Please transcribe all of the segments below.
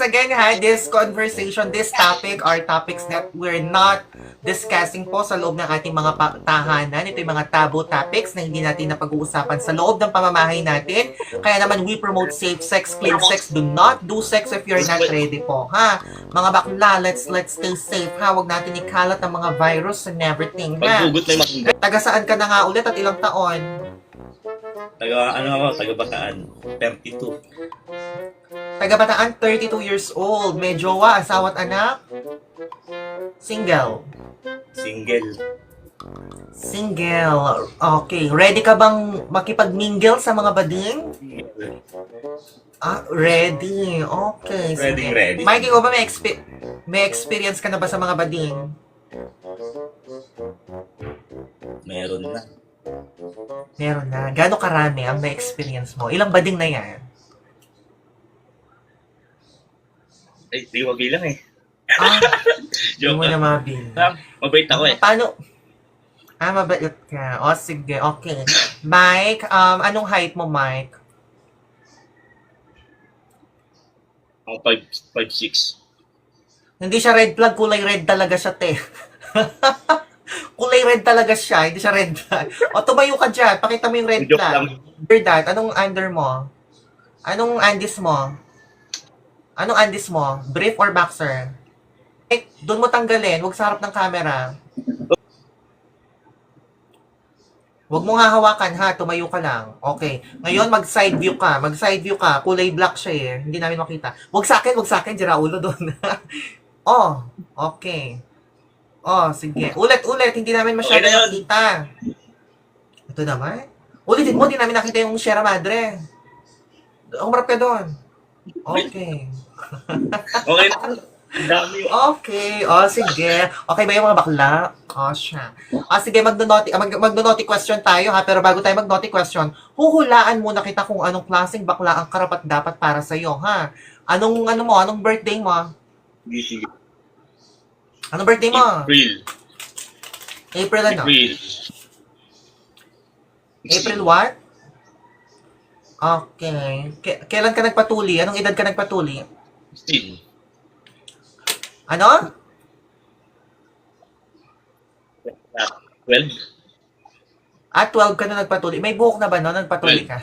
again ha, this conversation, this topic are topics that we're not discussing po sa loob ng ating mga tahanan. Ito yung mga taboo topics na hindi natin napag-uusapan sa loob ng pamamahay natin. Kaya naman we promote safe sex, clean sex. Do not do sex if you're not ready po, ha? Mga bakla, let's stay safe, ha? Huwag natin ikalat ang mga virus and everything, ha? Pagbugot na yung makinggan. Taga saan ka na nga ulit at ilang taon? Taga Bataan. 32. Taga Bataan, 32 years old. May jowa, asawa at anak? Single. Single. Single. Okay. Ready ka bang makipag-mingle sa mga bading? Ah, ready. Okay. Sige. Ready. Mikey, ikaw ba may experience ka na ba sa mga bading? Meron na. Meron na. Gaano karami ang na-experience mo? Ilang bading na yan? Ay, di wag lang eh. Ah, hindi Joke mo na lang. mabil. Mabait ako eh. Paano? Ah, mabait ka. O, sige. Okay. Mike, anong height mo, Mike? Ako 5'6". Hindi siya red flag, kulay red talaga siya, te. Kulay red talaga siya, hindi siya red flag. O, tumayo ka dyan. Pakita mo yung red Joke lang. flag. Under that, anong under mo? Anong andis mo? Anong andis mo? Brief or boxer? Eh, doon mo tanggalin. Huwag sa harap ng camera. Huwag mong hahawakan, ha? Tumayo ka lang. Okay. Ngayon, mag-side view ka. Mag-side view ka. Kulay black siya eh. Hindi namin makita. Huwag sa akin. Dira ulo doon. Oh, okay. Oh, sige. Ulit. Hindi namin masyado Okay na yun. nakita. Ito naman. Ulitin mo, hindi namin nakita yung Sierra Madre. Umarap ka doon. Okay. Okay na. Ang dami yun. Okay. Oh, sige. Okay ba yung mga bakla? Oh, siya. Sige, magno-naughty question tayo, ha? Pero bago tayo mag-naughty question, huhulaan muna kita kung anong klaseng bakla ang karapat dapat para sa'yo, ha? Anong birthday mo? Sige. Anong birthday mo? April. April ano? April. April what? Okay. Kailan ka nagpatuli? Anong edad ka nagpatuli? 16. Ano? 12. 12 ka na nagpatuli. May buhok na ba no? Nagpatuli ka?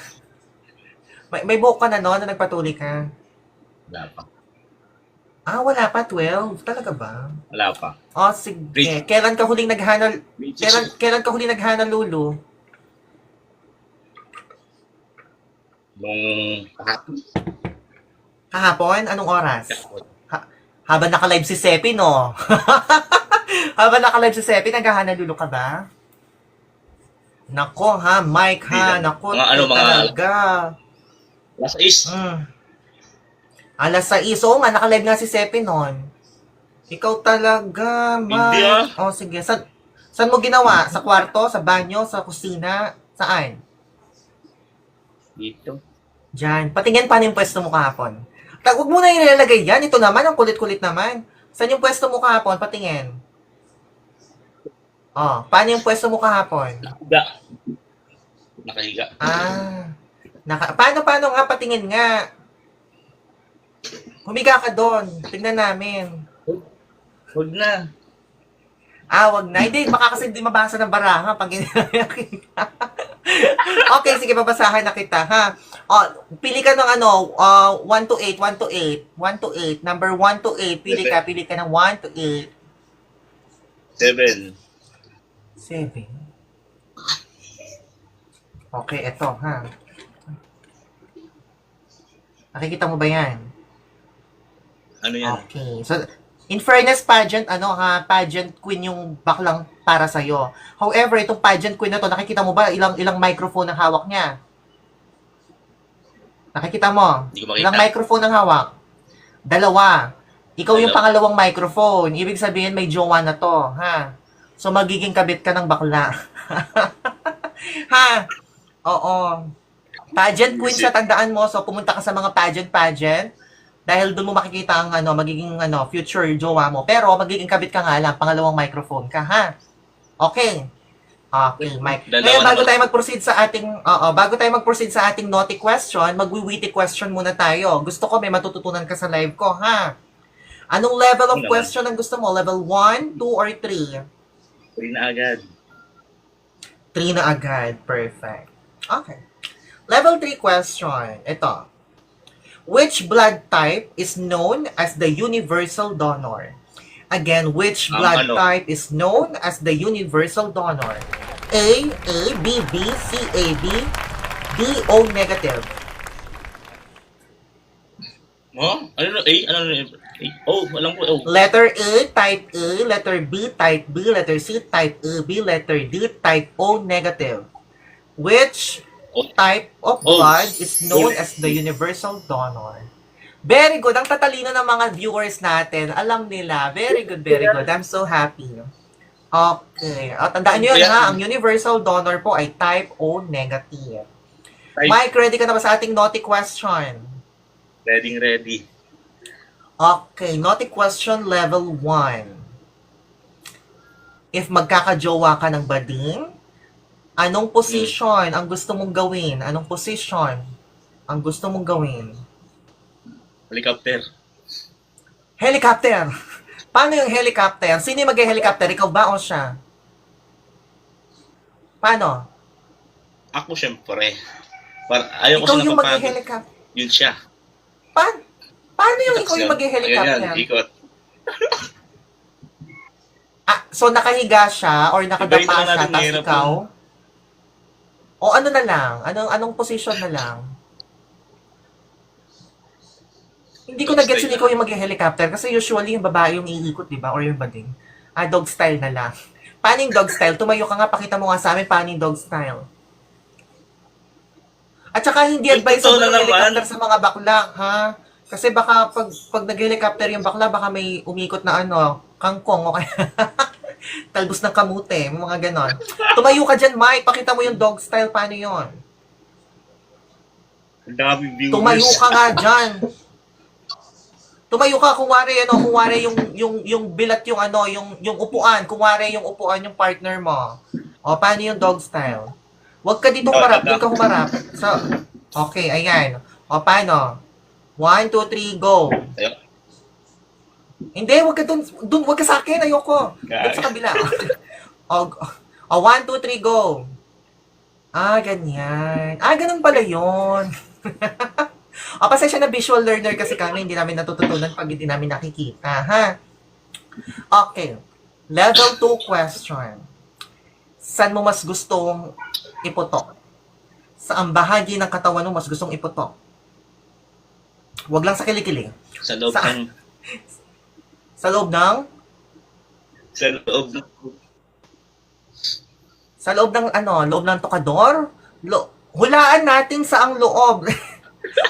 May buhok ka na no? Na nagpatuli ka? Wala pa. Ah, wala pa. 12. Talaga ba? Wala pa. Oh, sige. Kailan ka huling naghana? Kailan ka huling naghana, Lulu? Nung kahapon. Kahapon? Anong oras? Habang naka-live si Sepi, no? Habang naka-live si Sepi, naghahana Lulu ka ba? Nako, ha? Mike, ha? Nako, talaga. Last is. Alas 6. Oo nga, naka-live nga si Sepi noon. Ikaw talaga, Hindi, Mike. Oh, sige. Saan mo ginawa? Sa kwarto? Sa banyo? Sa kusina? Saan? Dito. Diyan. Patingin paano yung pwesto mo kahapon. Huwag mo na ilalagay yan. Ito naman, ang kulit-kulit naman. Saan yung pwesto mo kahapon? Patingin. Oh, paano yung pwesto mo kahapon? Nakahiga. Ah. Paano nga? Patingin nga. Humiga ka doon. Tingnan namin. Huwag na. Wag na. Hindi, baka kasi hindi mabasa ng baraha pag Okay, sige, babasahan na kita, ha? Pili ka ng 1 to 8, 1 to 8, 1 to 8, number 1 to 8, pili ka ng 1 to 8. 7. 7. Okay, eto, ha? Nakikita mo ba yan? Ano yan? Okay. So, in fairness, pageant queen yung baklang para sa'yo. However, itong pageant queen na to, nakikita mo ba ilang microphone ang hawak niya? Nakikita mo? Hindi ko makita. Ilang microphone ang hawak? 2. Ikaw yung pangalawang microphone. Ibig sabihin, may jowa na to, ha? So, magiging kabit ka ng bakla. Ha? Oo. Pageant queen siya, tandaan mo. So, pumunta ka sa mga pageant. Dahil doon mo makikita ang magiging future jowa mo. Pero magiging kabit ka nga lang, pangalawang microphone ka, ha? Okay. Okay, Mike. Dalawa Ngayon, bago naman. tayo mag-proceed sa ating, bago tayo mag-proceed sa ating naughty question, mag-witty question muna tayo. Gusto ko may matututunan ka sa live ko, ha? Anong level of Ano naman? question ang gusto mo? Level 1, 2, or 3? 3 na agad. 3 na agad. Perfect. Okay. Level 3 question. Ito. Which blood type is known as the universal donor? Again, which blood type is known as the universal donor? A, B, C, AB, D, O negative. Oh? Ano na? A? Ano na? A? Oh, alam ko. Oh. Letter A, type A. Letter B, type B. Letter C, type AB. Letter D, type O negative. Which type of blood is known as the universal donor? Very good. Ang tatalino ng mga viewers natin. Alam nila. Very good, very good. I'm so happy. Okay. At tandaan nyo yun ha, ang universal donor po ay type O negative. Mike, ready ka na ba sa ating naughty question? Ready. Okay, naughty question level 1. If magkakajowa ka ng bading, anong position ang gusto mong gawin? Anong position ang gusto mong gawin? Helicopter. Helicopter! Paano yung helicopter? Sino yung mag-helicopter? Ikaw ba o siya? Paano? Ako syempre. Ayaw ko Ikaw siya yung napapagod. mag-helicopter. Yun siya. Paano yung ikaw yung mag-helicopter? Ayan, ikot. So nakahiga siya or nakadapa Iba-iba siya natin tapos mahirap ikaw? O ano na lang? Anong position na lang? Hindi ko Dog na-gets style yun ikaw yung mag-helicopter kasi usually yung babae yung iikot, di ba? Or yung bading. Dog style na lang. Paano yung dog style? Tumayo ka nga, pakita mo nga sa amin paano yung dog style. At saka hindi advisable yung helicopter sa mga bakla, ha? Kasi baka pag nag-helicopter yung bakla, baka may umikot na kangkong o kaya talbos ng kamute, mga ganon. Tumayo ka dyan, Mike. Pakita mo yung dog style. Paano yon? Ang daming viewers. Tumayo ka nga dyan. Tumayo ka, kunwari yung bilat yung upuan, kunwari yung upuan yung partner mo. O, paano yung dog style? Huwag ka dito humarap, doon ka humarap. So, okay, ayan. O, paano? 1, 2, 3, go. Ayun. Hindi, huwag ka doon, huwag ka sa akin, ayoko. Doon sa kabila. O, 1, 2, 3, go. Ganyan. Ganun pala yun. Pasensya na visual learner kasi kami, hindi namin natututunan pag hindi namin nakikita, ha? Okay. Level 2 question. Saan mo mas gustong iputok? Saan bahagi ng katawan mo mas gustong iputok? Huwag lang sa kilikili. Sa loob Saan? ng... Sa loob ng? Sa loob ng... Sa loob ng loob ng tokador? Hulaan natin sa ang loob.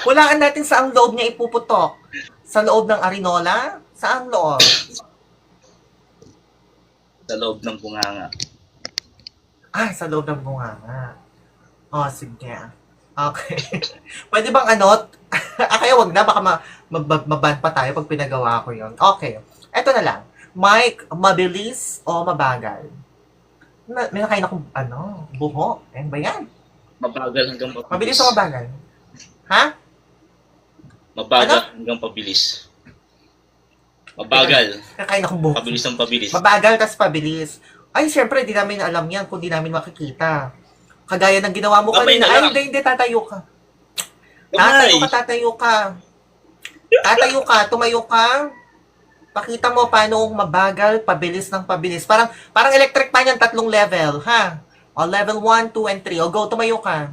Hulaan natin sa ang loob niya ipuputok. Sa loob ng arinola? Sa ang loob? Sa loob ng bunganga. Sa loob ng bunganga. Sige. Okay. Pwede bang kaya wag na, baka maban pa tayo pag pinagawa ko yon. Okay. Eto na lang. Mike, mabilis o mabagal? May nakain akong, buho. Ano ba yan? Mabagal hanggang pabilis. Mabilis o mabagal? Ha? Mabagal hanggang pabilis. Mabagal. Nakain akong buho. Pabilis ng pabilis. Mabagal, tas pabilis. Ay, syempre, di namin alam yan kung di namin makikita. Kagaya ng ginawa mo Kamay kanina. na lang. Hindi, tatayo ka. Kamay. Tatayo ka. Tatayo ka, tumayo ka. Pakita mo paano mabagal, pabilis ng pabilis. Parang electric pan yan, 3 level, ha? O, level 1, 2, and 3. O, go, tumayo ka.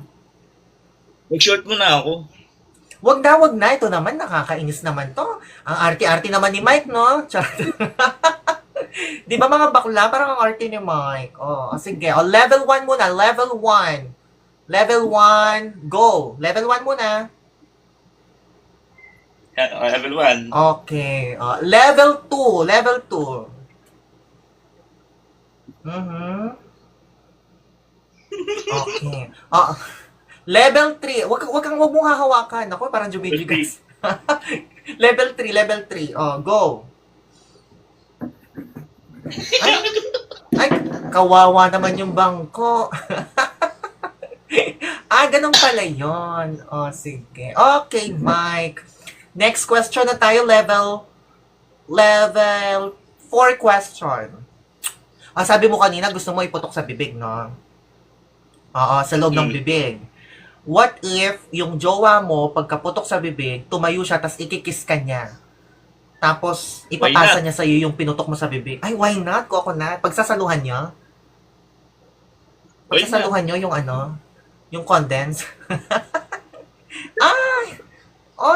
Mag-short mo na ako. Wag na. Ito naman, nakakainis naman to. Ang arty-arty naman ni Mike, no? Di ba mga bakla? Parang ang arty ni Mike. Sige. O, level 1 muna. Level 1. Level 1, go. Level 1 muna. Level 1. Okay. Level 2. Level 2. Okay. Level 3. Wag mong hahawakan. Ako, parang jumigigas. Level 3. Go. Ay, Kawawa naman yung bangko. Ganun pala yun. O, sige. Okay, Mike. Next question na tayo, level 4 question. Sabi mo kanina, gusto mo iputok sa bibig, no? Oo, sa loob ng bibig. What if yung jowa mo, pagkaputok sa bibig, tumayo siya, tas ikikiss ka niya? Tapos, ipapasa niya sa'yo yung pinutok mo sa bibig. Ay, why not? Coconut. Pagsasaluhan niya? Pagsasaluhan niyo yung ano? Yung condense? Ay!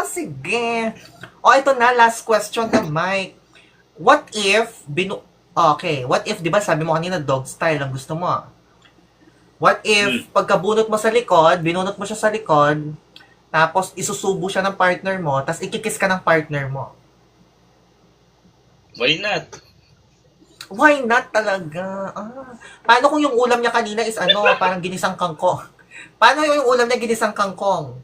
Sige. Ito na, last question na, Mike. What if, what if, di ba sabi mo kanina, dog style ang gusto mo? What if, pagkabunot mo sa likod, binunot mo siya sa likod, tapos isusubo siya ng partner mo, tapos ikikiss ka ng partner mo? Why not? Why not talaga? Paano kung yung ulam niya kanina is parang ginisang kangkong? Paano yung ulam niya ginisang kangkong?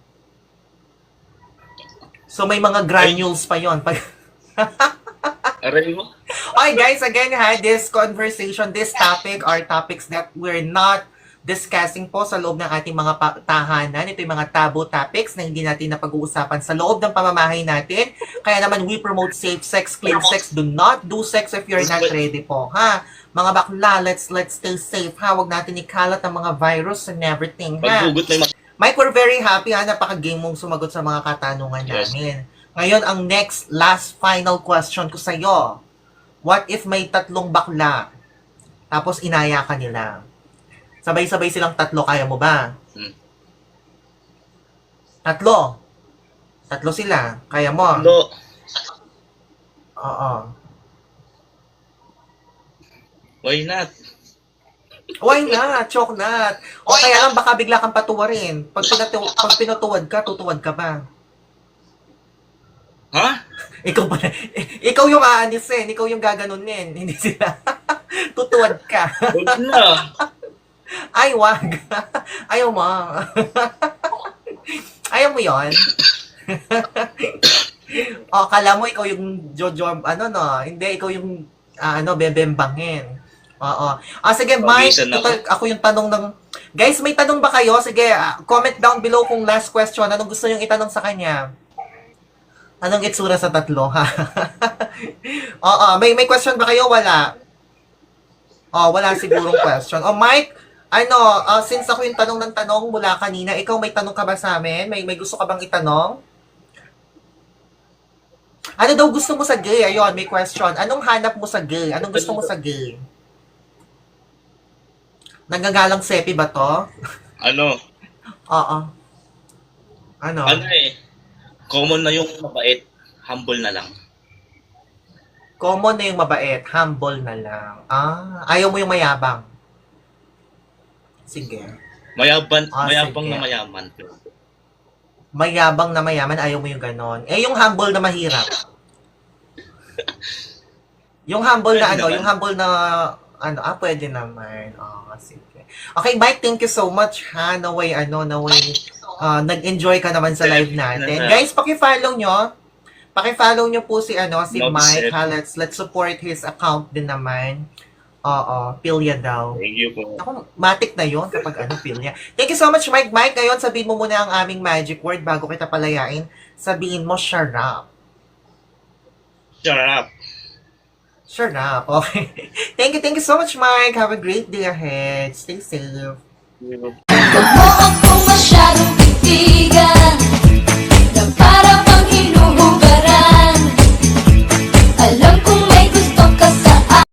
So may mga granules pa yon. Aray mo? Okay guys, again this conversation, this topic are topics that we're not discussing po sa loob ng ating mga tahanan. Ito yung mga taboo topics na hindi natin napag-uusapan sa loob ng pamamahay natin. Kaya naman we promote safe sex, clean sex. Do not do sex if you're not ready po, ha? Mga bakla, let's stay safe, ha? Huwag natin ikalat ang mga virus and everything, ha? Pagbugot na yung Mike, we're very happy, ha? Napaka-game mong sumagot sa mga katanungan namin. Ngayon, ang next, last, final question ko sa'yo. What if may 3 bakla, tapos inaya ka nila? Sabay-sabay silang 3, kaya mo ba? 3 sila, kaya mo? No. Oo. Why not? Why not? Choke not. O kaya lang, baka bigla kang patuwarin. Pag pinutuwad ka, tutuwad ka ba? Ha? Ikaw yung aanisin, ikaw yung gaganunin. Hindi sila. Tutuwad ka. Huwag na. Ay, wag. Ayaw mo. Ayaw mo yon. Kala mo ikaw yung Jojo, hindi, ikaw yung, bebembangin. Oo. Sige, Mike, ako yung tanong ng, guys, may tanong ba kayo? Sige, comment down below kung last question, anong gusto yung itanong sa kanya? Anong itsura sa 3, ha? Oo, may question ba kayo? Wala. Wala sigurong question. Mike, since ako yung tanong ng tanong mula kanina, ikaw may tanong ka ba sa amin? May gusto ka bang itanong? Ano daw gusto mo sa gay? Ayun, may question. Anong hanap mo sa gay? Anong gusto mo sa gay? Nagagalang sepi ba to? Ano? Oo. Ano? Common na yung mabait. Humble na lang. Common na yung mabait. Humble na lang. Ayaw mo yung mayabang. Sige. Mayabang sige. na mayaman. Mayabang na mayaman, ayaw mo yung ganon. Yung humble na mahirap. Yung humble na yung humble na pwede naman. Sige. Okay, Mike, thank you so much, ha? Naway, nag-enjoy ka naman sa live natin. Guys, paki-follow nyo. Paki-follow nyo po si Mike, ha? Let's support his account din naman. Pilya daw. Thank you po. Ako, matik na yon kapag Pilya. Thank you so much, Mike. Mike, ngayon, sabihin mo muna ang aming magic word bago kita palayain. Sabihin mo, sharap. Sharap. Sharap. Okay. Thank you so much, Mike. Have a great day ahead. Stay safe.